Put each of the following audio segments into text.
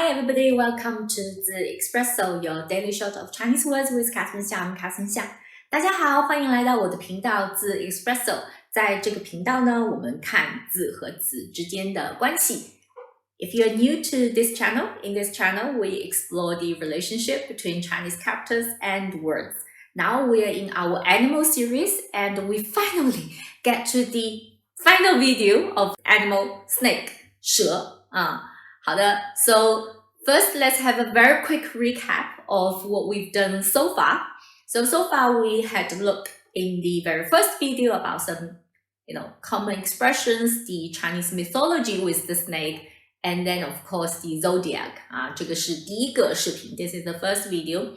Hi everybody, welcome to the Espresso, your daily shot of Chinese words with Catherine Xiang, Catherine Xiang. 大家好，欢迎来到我的频道字 Espresso。在这个频道呢，我们看字和字之间的关系。If you're new to this channel, in this channel we explore the relationship between Chinese characters and words. Now we are in our animal series and we finally get to the final video of animal snake, 蛇好的 so first let's have a very quick recap of what we've done so far. So far we had a look in the very first video about some, common expressions, the Chinese mythology with the snake, and then of course the zodiac. 这个是第一个视频 This is the first video.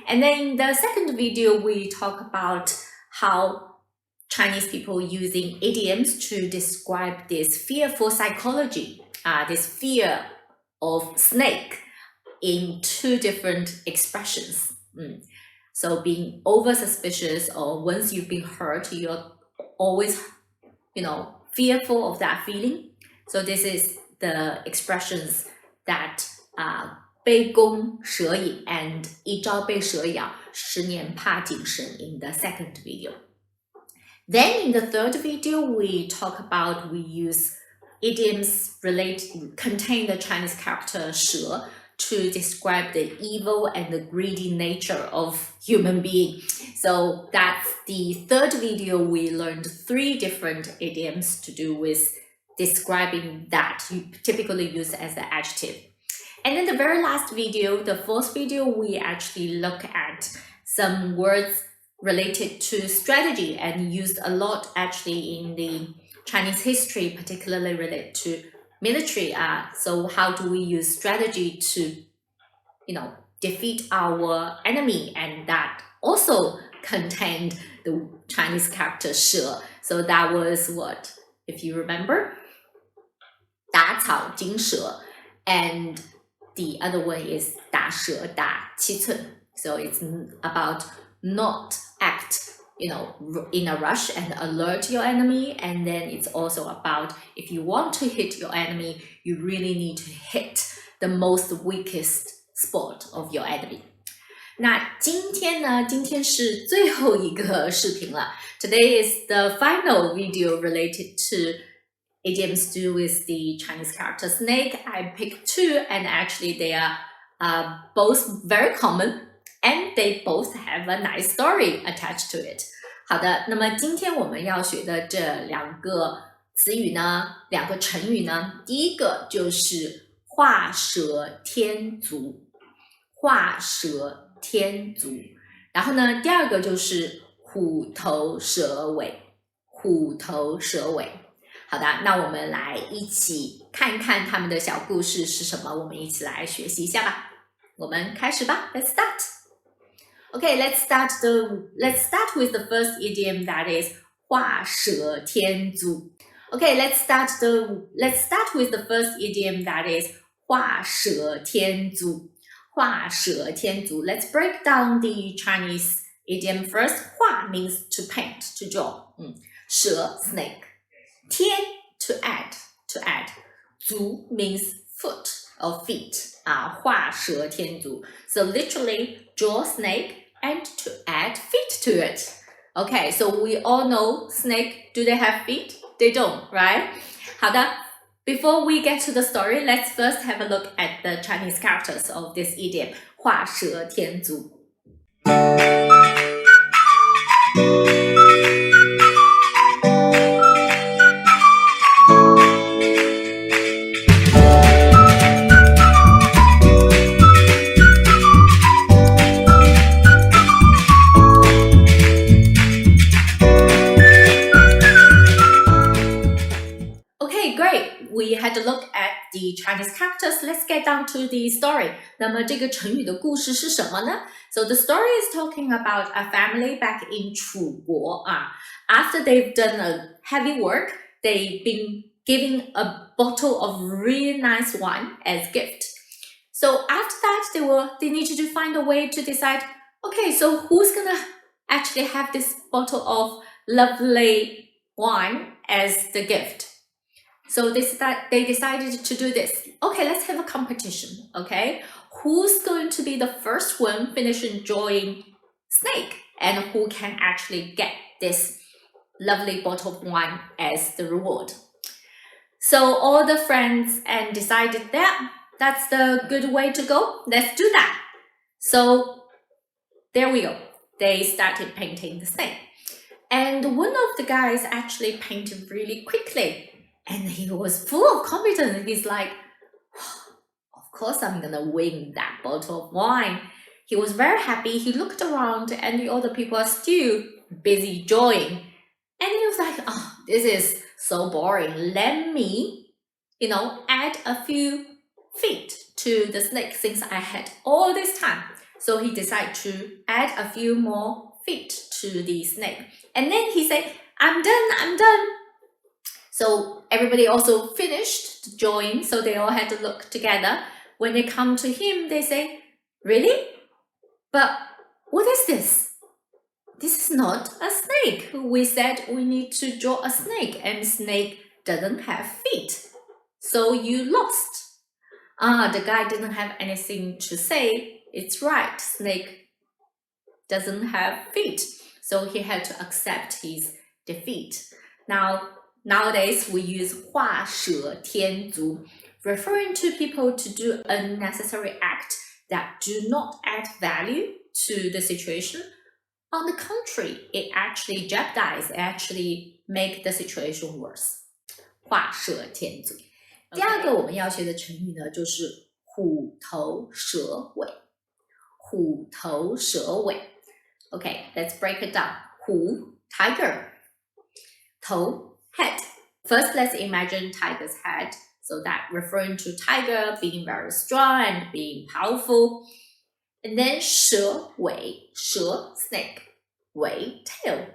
And then in the second video we talk about how Chinese people using idioms to describe this fearful psychology, this fear of snake in two different expressions. So being over suspicious, or once you've been hurt, you're always, fearful of that feeling. So this is the expressions that 杯弓蛇影 and 一朝被蛇咬，十年怕井绳 in the second video. Then in the third video, we talk about we use idioms contain the Chinese character 蛇 to describe the evil and the greedy nature of human being. So that's the third video. We learned 3 different idioms to do with describing that you typically use as an adjective. And then the very last video, the fourth video, we actually look at some words related to strategy and used a lot actually in the Chinese history, particularly related to military. So how do we use strategy to, defeat our enemy? And that also contained the Chinese character 蛇. So that was what, if you remember, 打草惊蛇, and the other one is 打蛇打七寸. So it's about not act, in a rush and alert your enemy. And then it's also about if you want to hit your enemy, you really need to hit the most weakest spot of your enemy. 那今天呢？今天是最后一个视频了。Today is the final video related to idioms to do with the Chinese character snake. I picked 2 and actually they are both very common. And they both have a nice story attached to it. 好的，那么今天我们要学的这2个词语呢，2个成语呢，第一个就是画蛇添足，画蛇添足。然后呢，第二个就是虎头蛇尾，虎头蛇尾。好的，那我们来一起看一看他们的小故事是什么，我们一起来学习一下吧。我们开始吧 ，Let's start.Okay, let's start with the first idiom, that is 画蛇添足. Okay, let's start with the first idiom, that is 画蛇添足. 画蛇添足. Let's break down the Chinese idiom first. 画 means to paint, to draw. 蛇 snake. 添 to add. 足 means foot or feet. 画蛇添足. So literally draw snake and to add feet to it. Okay, so we all know snake, do they have feet? They don't, right? 好的 before we get to the story, let's first have a look at the Chinese characters of this idiom, 画蛇添足. We had a look at the Chinese characters. Let's get down to the story. 那么这个成语的故事是什么呢？ So the story is talking about a family back in 楚国. After they've done a heavy work, they've been giving a bottle of really nice wine as gift. So after that, they needed to find a way to decide, okay, so who's gonna actually have this bottle of lovely wine as the gift? So they decided to do this. Okay, let's have a competition, okay? Who's going to be the first one finish enjoying snake and who can actually get this lovely bottle of wine as the reward? So all the friends and decided that that's the good way to go. Let's do that. So there we go. They started painting the snake. And one of the guys actually painted really quickly. And he was full of confidence. He's like, of course I'm gonna win that bottle of wine. He was very happy. He looked around and the other people are still busy enjoying. And he was like, oh, this is so boring. Let me, add a few feet to the snake since I had all this time. So he decided to add a few more feet to the snake. And then he said, I'm done. So everybody also finished enjoying, so they all had to look together. When they come to him, they say, really? But what is this? This is not a snake. We said we need to draw a snake, and snake doesn't have feet. So you lost. The guy didn't have anything to say. It's right, snake doesn't have feet. So he had to accept his defeat. Nowadays, we use 画蛇添足, referring to people to do a necessary act that do not add value to the situation. On the contrary, it actually jeopardizes, actually make the situation worse. 画蛇添足. 第二个我们要学的成语呢，就是虎头蛇尾。虎头蛇尾. Okay, let's break it down. 虎, tiger. 头, head. First, let's imagine tiger's head. So that referring to tiger being very strong and being powerful. And then 蛇尾, 蛇, snake, 尾, tail.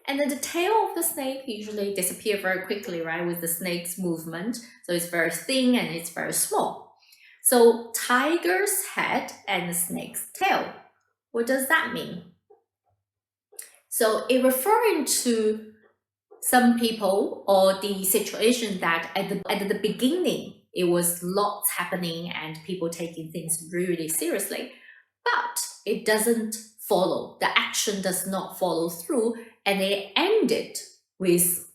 And then the tail of the snake usually disappear very quickly, right, with the snake's movement. So it's very thin and it's very small. So tiger's head and the snake's tail. What does that mean? So it referring to some people or the situation that at the beginning, it was lots happening and people taking things really seriously, but it doesn't follow. The action does not follow through, and it ended with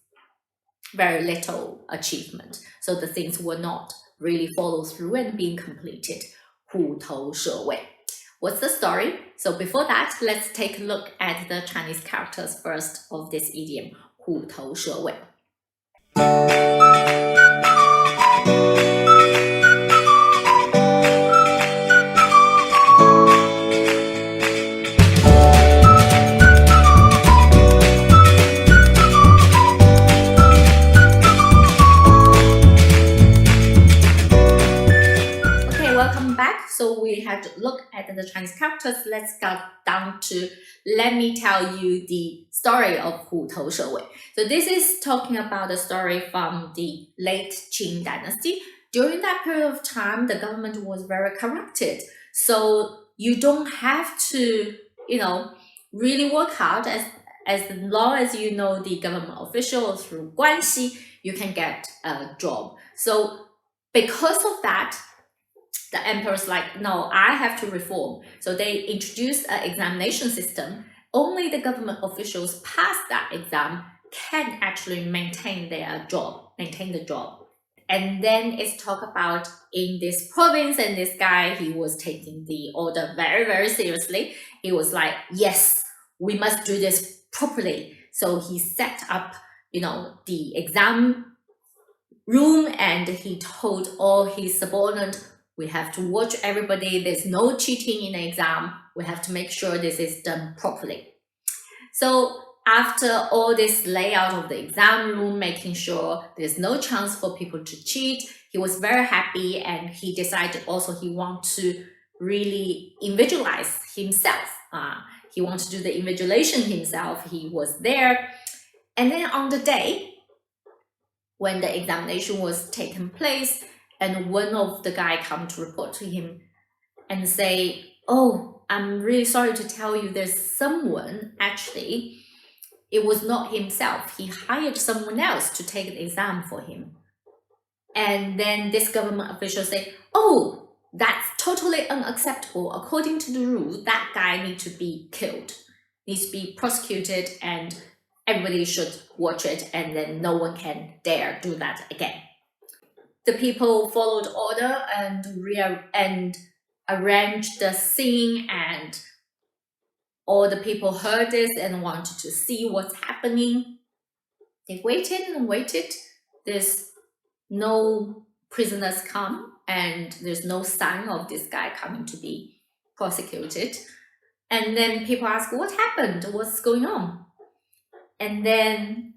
very little achievement. So the things were not really follow through and being completed. 虎头蛇尾. What's the story? So before that, let's take a look at the Chinese characters first of this idiom. 虎头蛇尾. So we had to look at the Chinese characters. Let's go down to, let me tell you the story of 虎头蛇尾. So this is talking about the story from the late Qing dynasty. During that period of time, the government was very corrupted. So you don't have to, really work hard as long as you know the government official through 关系, you can get a job. So because of that, the emperor's like, no, I have to reform. So they introduced an examination system. Only the government officials pass that exam can actually maintain the job. And then it's talk about in this province, and this guy, he was taking the order very, very seriously. He was like, yes, we must do this properly. So he set up, the exam room, and he told all his subordinates, we have to watch everybody. There's no cheating in the exam. We have to make sure this is done properly. So after all this layout of the exam room, making sure there's no chance for people to cheat, he was very happy, and he decided also he wants to really individualize himself. He wants to do the invigilation himself. He was there. And then on the day when the examination was taking place, and one of the guy come to report to him and say, oh, I'm really sorry to tell you there's someone, actually, it was not himself. He hired someone else to take the exam for him. And then this government official say, oh, that's totally unacceptable. According to the rules, that guy needs to be killed, needs to be prosecuted, and everybody should watch it, and then no one can dare do that again. The people followed order and arranged the scene, and all the people heard this and wanted to see what's happening. They waited and waited. There's no prisoners come, and there's no sign of this guy coming to be prosecuted. And then people ask, what happened? What's going on? And then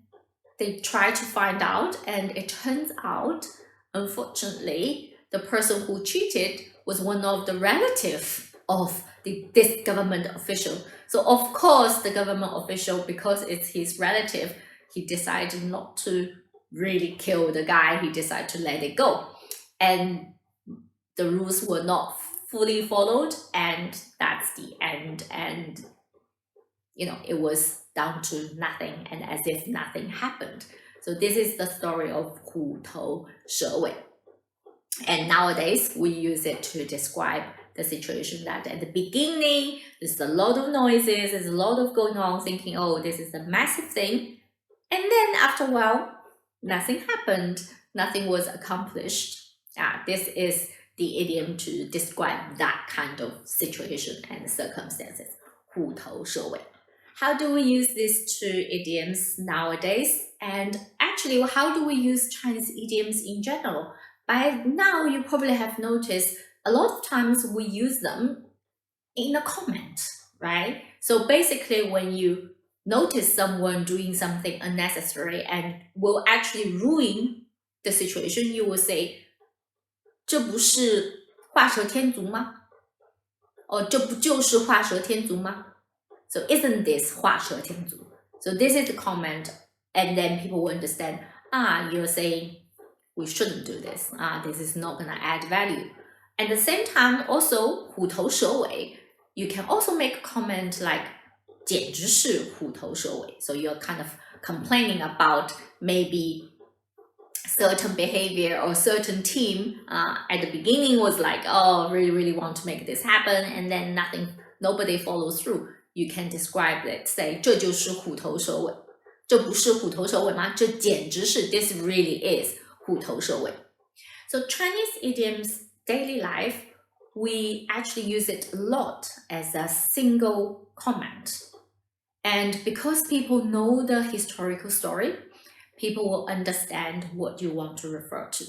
they try to find out, and it turns out, unfortunately, the person who cheated was one of the relatives of this government official. So of course, the government official, because it's his relative, he decided not to really kill the guy. He decided to let it go. And the rules were not fully followed, and that's the end. And it was down to nothing, and as if nothing happened. So this is the story of 虎头蛇尾. And nowadays, we use it to describe the situation that at the beginning, there's a lot of noises, there's a lot of going on, thinking, oh, this is a massive thing. And then after a while, nothing happened, nothing was accomplished. This is the idiom to describe that kind of situation and circumstances. 虎头蛇尾. How do we use these two idioms nowadays? And actually, how do we use Chinese idioms in general? By now, you probably have noticed a lot of times we use them in a comment, right? So basically, when you notice someone doing something unnecessary and will actually ruin the situation, you will say, 这不是画蛇添足吗? Or 这不就是画蛇添足吗? So isn't this 画蛇添足? So this is the comment, and then people will understand, you're saying we shouldn't do this. This is not going to add value. At the same time, also 虎头蛇尾, you can also make a comment like 简直是虎头蛇尾. So you're kind of complaining about maybe certain behavior or certain team at the beginning was like, oh, really want to make this happen, and then nobody follows through. You can describe it, say 这就是虎头蛇尾. 这不是虎头蛇尾吗? 这简直是 this really is 虎头蛇尾. So Chinese idioms, daily life, we actually use it a lot as a single comment. And because people know the historical story, people will understand what you want to refer to.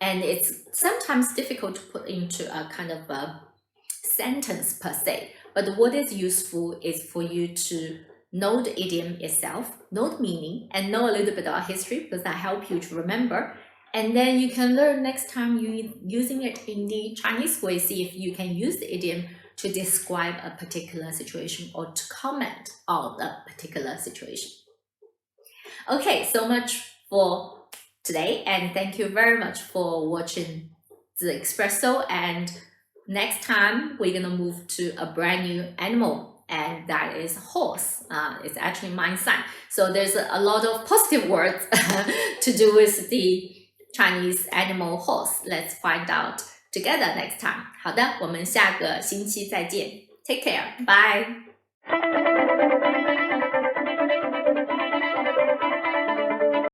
And it's sometimes difficult to put into a kind of a sentence per se. But what is useful is for you to know the idiom itself, know the meaning, and know a little bit about history, because that helps you to remember. And then you can learn next time you're using it in the Chinese way, see if you can use the idiom to describe a particular situation or to comment on a particular situation. Okay, so much for today, and thank you very much for watching the Espresso. And next time we're gonna move to a brand new animal, and that is horse. It's actually my son. So there's a lot of positive words to do with the Chinese animal horse. Let's find out together next time. 好的，我们下个星期再见。Take care. Bye.